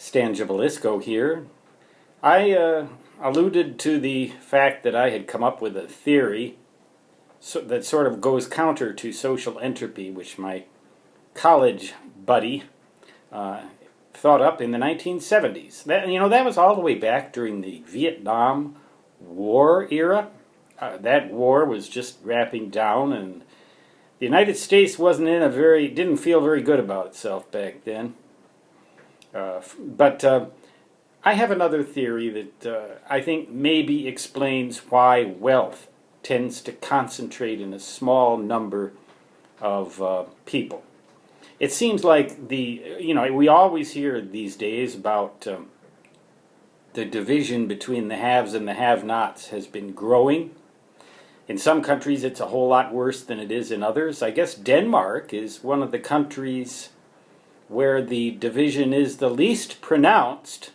Stan Gibilisco here. I alluded to the fact that I had come up with a theory that sort of goes counter to social entropy, which my college buddy thought up in the 1970s. That was all the way back during the Vietnam War era. That war was just wrapping down, and the United States didn't feel very good about itself back then. But I have another theory that I think maybe explains why wealth tends to concentrate in a small number of people. It seems like we always hear these days about the division between the haves and the have-nots has been growing. In some countries it's a whole lot worse than it is in others. I guess Denmark is one of the countries where the division is the least pronounced,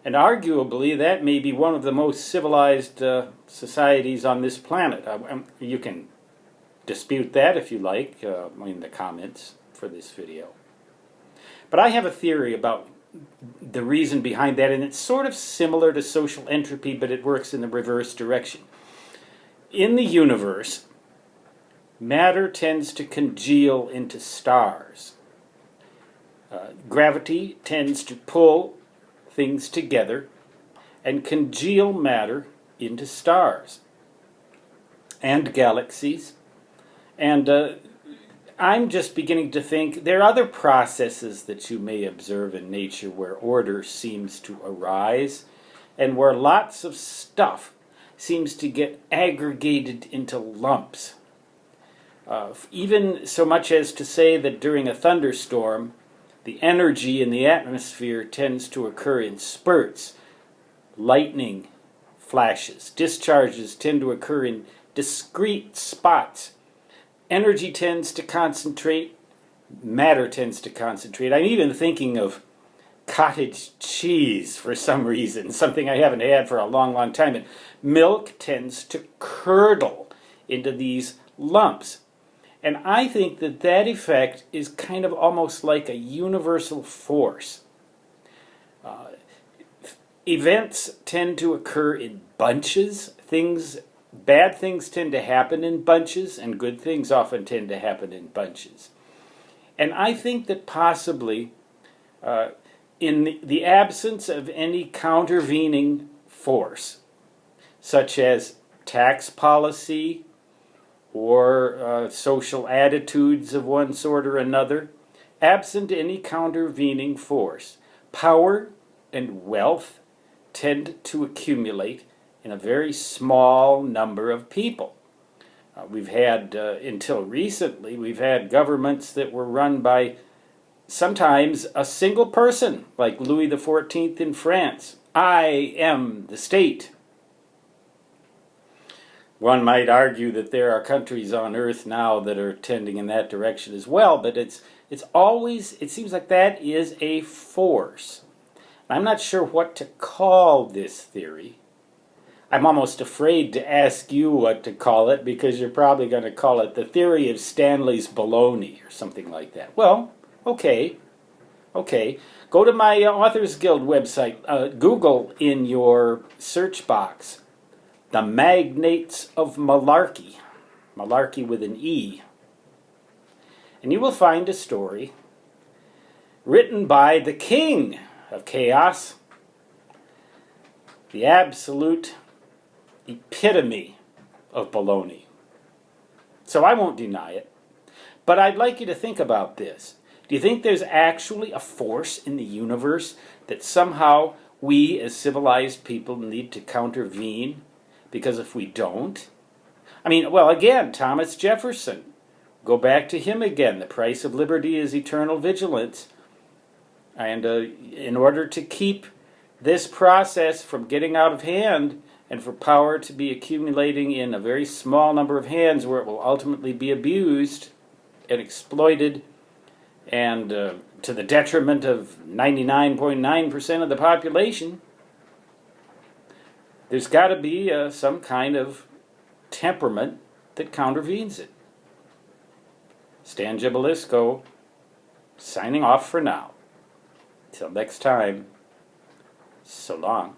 and arguably that may be one of the most civilized societies on this planet. You can dispute that if you like in the comments for this video. But I have a theory about the reason behind that, and it's sort of similar to social entropy, but it works in the reverse direction. In the universe, matter tends to congeal into stars. Gravity tends to pull things together and congeal matter into stars and galaxies. And I'm just beginning to think there are other processes that you may observe in nature where order seems to arise and where lots of stuff seems to get aggregated into lumps. Even so much as to say that during a thunderstorm, the energy in the atmosphere tends to occur in spurts. Lightning flashes. Discharges tend to occur in discrete spots. Energy tends to concentrate. Matter tends to concentrate. I'm even thinking of cottage cheese for some reason, something I haven't had for a long, long time. And milk tends to curdle into these lumps. And I think that effect is kind of almost like a universal force. Events tend to occur in bunches. Bad things tend to happen in bunches, and good things often tend to happen in bunches. And I think that possibly, in the absence of any countervening force, such as tax policy, or social attitudes of one sort or another, absent any countervening force, power and wealth tend to accumulate in a very small number of people. Until recently, we've had governments that were run by sometimes a single person, like Louis XIV in France. I am the state. One might argue that there are countries on earth now that are tending in that direction as well, but it seems like that is a force. I'm not sure what to call this theory. I'm almost afraid to ask you what to call it, because you're probably going to call it the theory of Stanley's baloney or something like that. Well, okay. Go to my Authors Guild website. Google in your search box The Magnates of Malarkey, Malarkey with an E. And you will find a story written by the king of chaos, the absolute epitome of baloney. So I won't deny it, but I'd like you to think about this. Do you think there's actually a force in the universe that somehow we as civilized people need to countervene? Because if we don't, again, Thomas Jefferson, go back to him again. The price of liberty is eternal vigilance. And in order to keep this process from getting out of hand and for power to be accumulating in a very small number of hands where it will ultimately be abused and exploited and to the detriment of 99.9% of the population, there's got to be some kind of temperament that countervenes it. Stan Gibilisco, signing off for now. Till next time, so long.